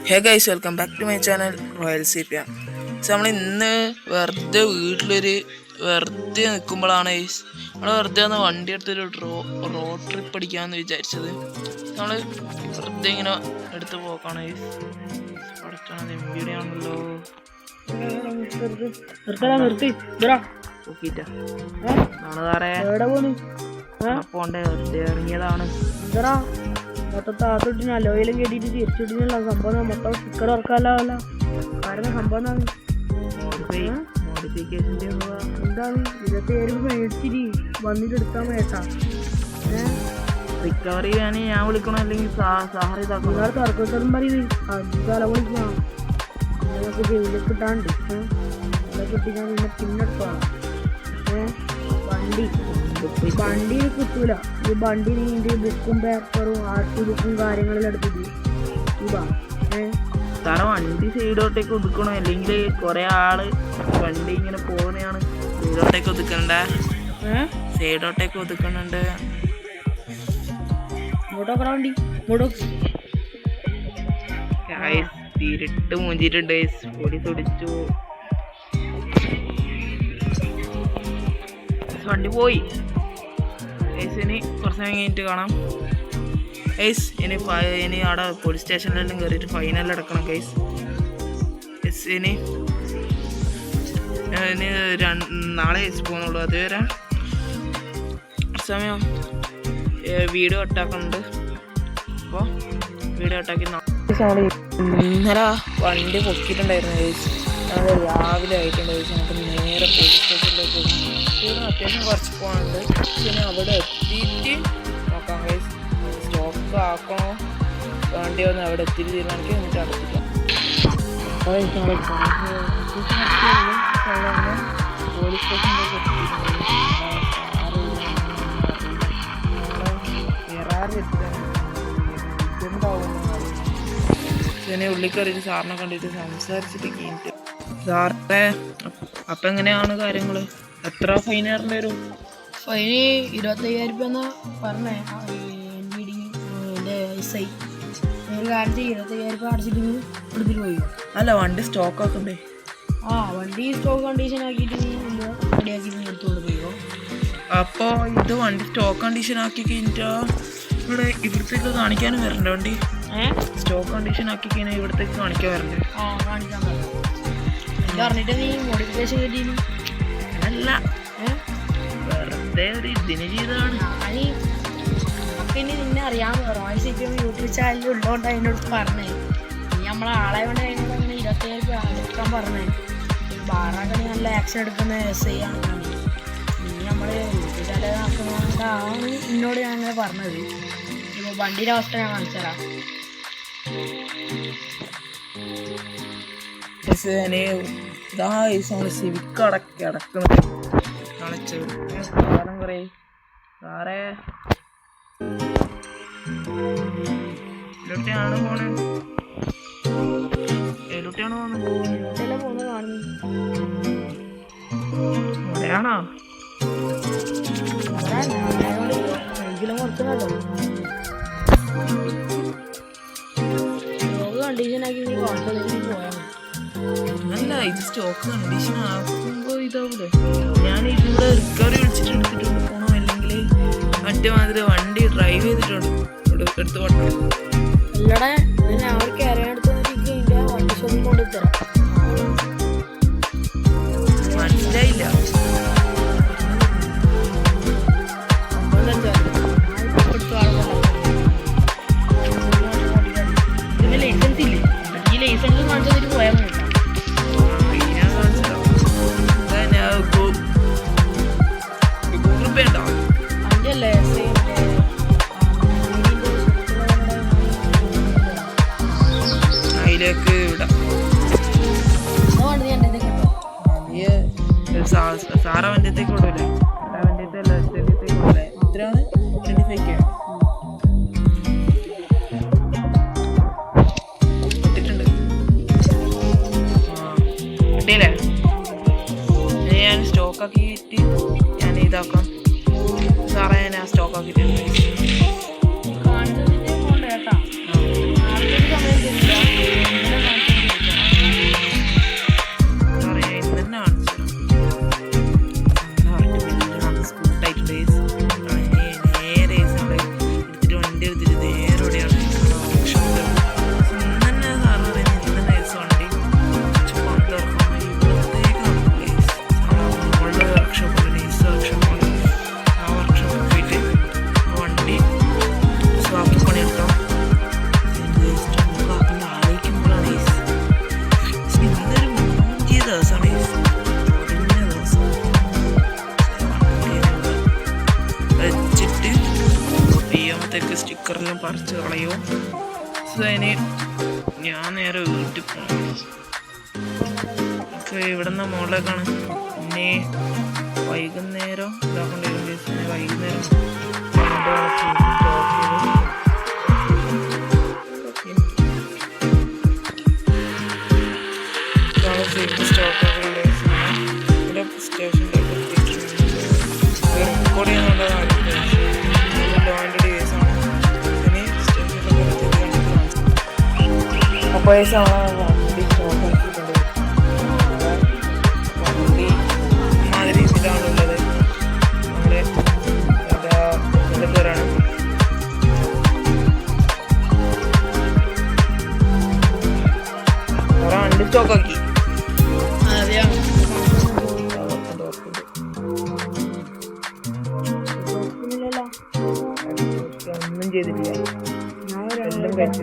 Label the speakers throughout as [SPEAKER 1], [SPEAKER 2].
[SPEAKER 1] Hey guys, welcome back to my channel royal CPA. നമ്മൾ ഇന്ന് വെറുതെ വെറുതെ നിൽക്കുമ്പോഴാണ് നമ്മൾ വെറുതെ ഒന്ന് വണ്ടി എടുത്തൊരു റോഡ് ട്രിപ്പ് അടിക്കാമെന്ന് വിചാരിച്ചത്. നമ്മൾ വെറുതെ ഇങ്ങനെ എടുത്ത് പോക്കാണ്. എവിടെയാണല്ലോ പോണ്ടേ, വെറുതെ ഇറങ്ങിയതാണ്.
[SPEAKER 2] മൊത്തം അലോയിലും കേട്ടിട്ട് തിരിച്ചിട്ടില്ല സംഭവം. മൊത്തം സ്റ്റിക്കർ ഇറക്കാമല്ലോ. കാരണം സംഭവം എന്താണ് 27 മേടിച്ചിരി വന്നിട്ട് എടുക്കാൻ വേട്ടാ.
[SPEAKER 1] റിക്കവറി ചെയ്യാൻ ഞാൻ വിളിക്കണോ അല്ലെങ്കിൽ
[SPEAKER 2] തർക്കത്തോടും പറയുന്നത് അധികം വിളിക്കണം. നിങ്ങൾക്ക് ജയിലിൽ കിട്ടാണ്ട് കിട്ടിക്കാൻ പിന്നെടുത്തോളാം. വണ്ടി കിട്ടൂല. ഈ വണ്ടി നീന്റെ ബുക്കും പേപ്പറും RC ബുക്കും കാര്യങ്ങളെല്ലാം എടുത്തിട്ട്
[SPEAKER 1] സാറേ വണ്ടി സൈഡോട്ടേക്ക് ഒതുക്കണോ അല്ലെങ്കിൽ കൊറേ ആള് വണ്ടി ഇങ്ങനെ പോകുന്നതാണ്. സൈഡോട്ടേക്ക് ഒതുക്കണ്ട, സൈഡോട്ടേക്ക് ഒതുക്കണുണ്ട്.
[SPEAKER 2] വണ്ടി
[SPEAKER 1] തിരിട്ട് മൂഞ്ചിട്ടുണ്ട്. പോലീസ് ഓടിച്ചു, വണ്ടി പോയി. ഇനി കുറച്ച് സമയം കഴിഞ്ഞിട്ട് കാണാം. ഇനി അവിടെ പോലീസ് സ്റ്റേഷനിലെല്ലാം കയറിയിട്ട് ഫൈനെല്ലാം അടക്കണം ഗൈസ്. ഇനി നാളെ പോകുന്നുള്ളൂ. അതുവരെ സമയം വീഡിയോ കട്ടാക്കുന്നുണ്ട്. അപ്പോൾ വീഡിയോ കട്ടാക്കി ഇന്നലെ വണ്ടി പൊക്കിയിട്ടുണ്ടായിരുന്നു ഗൈസ്. അത് രാവിലെ ആയിട്ടുണ്ട് ഗൈസ്. നമുക്ക് നേരെ പോലീസ് സ്റ്റേഷനിലേക്ക് ഇവിടെ അത്യാവശ്യം കുറച്ച് പോകാനുണ്ട്. പിന്നെ അവിടെ എത്തിയിട്ട് നോക്കാം ഗൈസ്. സ്റ്റോപ്പ് ആക്കണോ വേണ്ടിയോ എന്ന് അവിടെ എത്തിയിട്ട് തീരുമാനിക്കും. എന്നിട്ട് അടച്ചിക്കാം. പോലീസ് സ്റ്റേഷനിലേക്ക് എത്തിയിട്ടുണ്ടാവും. ഉള്ളിൽ കയറിയിട്ട് സാറിനെ കണ്ടിട്ട് സംസാരിച്ചിട്ട് കഴിഞ്ഞിട്ട് സാറിനെ അപ്പം എങ്ങനെയാണ് കാര്യങ്ങൾ? എത്ര ഫൈൻ തരേണ്ടി വരും?
[SPEAKER 2] ഫൈന് 25,000 രൂപ എന്നാ പറഞ്ഞേ എൻ്റെ SI. ഒരു കാര്യം 25,000 രൂപ അടച്ചിട്ട് എടുത്തിട്ട് പോയി.
[SPEAKER 1] അല്ല, വണ്ടി സ്റ്റോക്ക് ആക്കണ്ടേ?
[SPEAKER 2] വണ്ടി സ്റ്റോക്ക് കണ്ടീഷൻ ആക്കിയിട്ട് റെഡിയാക്കിയിട്ട് എടുത്തോണ്ട് പോയോ?
[SPEAKER 1] അപ്പോൾ ഇത് വണ്ടി സ്റ്റോക്ക് കണ്ടീഷൻ ആക്കി കഴിഞ്ഞിട്ടാ ഇവിടത്തേക്ക് കാണിക്കാനും വരണ്ടേ? വണ്ടി സ്റ്റോക്ക് കണ്ടീഷൻ ആക്കി കഴിഞ്ഞാൽ ഇവിടത്തേക്ക് കാണിക്കാൻ വരണ്ടേ?
[SPEAKER 2] കാണിക്കാൻ പറ്റും. പറഞ്ഞിട്ട് നീ മോഡിഫിക്കേഷൻ കിട്ടിയിരുന്നു
[SPEAKER 1] അല്ല, വെറുതെ ഒരു ഇതിന് ചെയ്തതാണ്.
[SPEAKER 2] പിന്നെ നിന്നെ അറിയാമോ? റോയൽ CPA യൂട്യൂബ് ചാനലിൽ ഉള്ളതുകൊണ്ട് അതിനോട് പറഞ്ഞേ. നീ നമ്മളെ ആളെ കൊണ്ട് അതിനോട് അങ്ങനെ 27,000 രൂപ എടുക്കാൻ പറഞ്ഞേ. ബാറാക്കണി നല്ല ആക്ഷൻ എടുക്കുന്ന SI ആണ്. നീ നമ്മള് യൂട്യൂബ് ചാനൽ ആക്കുന്നതുകൊണ്ടാണ് എന്നോട് ഞാൻ അങ്ങനെ പറഞ്ഞത്. ഇപ്പോൾ വണ്ടിയുടെ അവസ്ഥ ഞാൻ കാണിച്ചു തരാം.
[SPEAKER 1] സിവിക്ക് അടക്കുന്നത് കുറേ സാറേ എവിടെയാണ് പോണേ? എവിടെയാണ് പോകുന്നത്? ഇവിടെയാണോ?
[SPEAKER 2] കണ്ടീഷനാക്കി നീ പോയാൽ
[SPEAKER 1] അല്ല, ഇത് സ്റ്റോക്ക് കണ്ടീഷൻ ആക്കുമ്പോൾ ഇതാവൂലേ? ഞാൻ ഇതിവിടെ റിക്കവറി വിളിച്ചിട്ട് എടുത്തിട്ടുണ്ട് പോകണോ അല്ലെങ്കിൽ മറ്റേ മാതിരി വണ്ടി ഡ്രൈവ് ചെയ്തിട്ടുണ്ട് എടുത്ത് പോട്ടോ?
[SPEAKER 2] അല്ലടെ അവർക്ക് അറിയാടുത്ത് വണ്ടി ഷോപ്പിൽ കൊണ്ടുതരാം.
[SPEAKER 1] മനസ്സിലായില്ല.
[SPEAKER 2] ഇതിന് ലൈസൻസ് ഇല്ലേ? ഈ ലൈസൻസ് കാണിച്ചിട്ട് പോയാൽ മതി.
[SPEAKER 1] ഗൂഗിൾ പേ ഉണ്ടോ?
[SPEAKER 2] അല്ലേ
[SPEAKER 1] അതിലേക്ക് വിടാം. സാറ വണ്ടിയത്തേക്ക് വിടൂലേ? വണ്ടിയത്തേക്ക് വിടൂലേ? എത്രയാണ്? 25K കിട്ടിയിട്ടുണ്ട്. കിട്ടിയില്ലേ? ഞാൻ സ്റ്റോക്ക് ആക്കിയിട്ട് ഞാൻ ഇതാക്കാം. സാറേ ഞാൻ സ്റ്റോക്ക് ആക്കിയിട്ടുണ്ട്.
[SPEAKER 2] കാണുന്നതിൻ്റെ കൊണ്ട് കേട്ടാ. സമയം
[SPEAKER 1] പൊട്ടിച്ച് കളയോ. അതിന് ഞാൻ നേരെ വീട്ടിൽ പോകണം. ഇവിടെ നിന്ന് മുകളിലേക്കാണ്. പിന്നെ വൈകുന്നേരം ഇതാക്കേണ്ടി വരും. പിന്നെ വൈകുന്നേരം സ്റ്റേഷനിലേക്ക് റെക്കോർഡ് ചെയ്യുന്നുള്ളതാണ്. ലോൻ്റെ കേസാണ്. ഇനി സ്റ്റേഷനിലേക്ക് അപ്പോൾ വണ്ടി സ്റ്റോപ്പ് ആക്കിയിട്ടുണ്ട്. വണ്ടി മാതിരി ഇതിലാണുള്ളത്. നമ്മുടെ കയറാണ്. വണ്ടി സ്റ്റോക്കാക്കി. ഒന്നും ചെയ്തിട്ടില്ല. എല്ലാം കഴിച്ചു.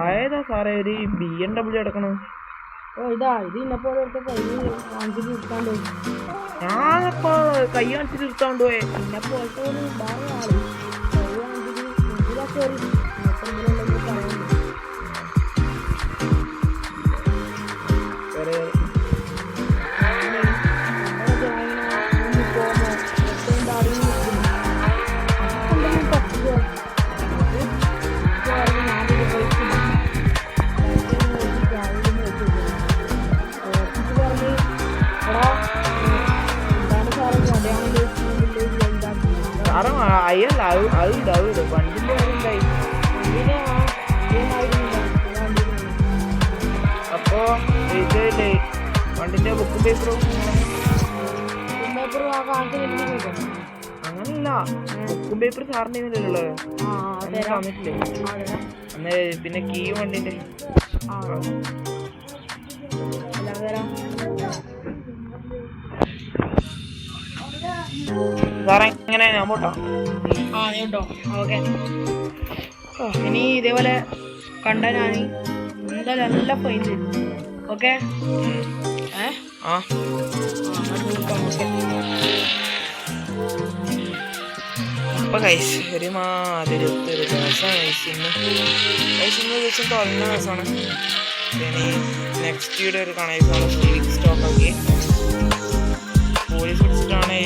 [SPEAKER 1] ആയതാ സാറേ ഒരു BMW അടക്കണം. ഞാനപ്പോ കൈ കാണിച്ചിട്ട് എടുത്താണ്ട് പോയെ. അയ്യല്ല അത് വണ്ടിന്റെ കാര്യണ്ടായി. അപ്പോ വണ്ടിന്റെ ബുക്കും പേപ്പറും അങ്ങനല്ല. ബുക്കും പേപ്പർ സാറിന്റെ ഉള്ളത് തന്നിട്ടില്ലേ അന്ന്. പിന്നെ കീയും വണ്ടിന്റെ സാറേ എങ്ങനെ ഞാൻ പോട്ടോ?
[SPEAKER 2] കേട്ടോ. ഓക്കെ. ഇനി ഇതേപോലെ കണ്ട ഞാൻ എന്തായാലും നല്ല ഫൈൻ തരും. ഓക്കെ.
[SPEAKER 1] അപ്പൊ കൈസ് ഒരുമാതിരി ഒരു ദിവസമാണ്. ഇന്ന് ദിവസം തുറന്ന ദിവസമാണ്. ഇനി നെക്സ്റ്റ് വീഡിയോ ഒരു കാണാൻ സ്റ്റോക്ക് ആക്കി പോലീസ് പിടിച്ചിട്ടാണ്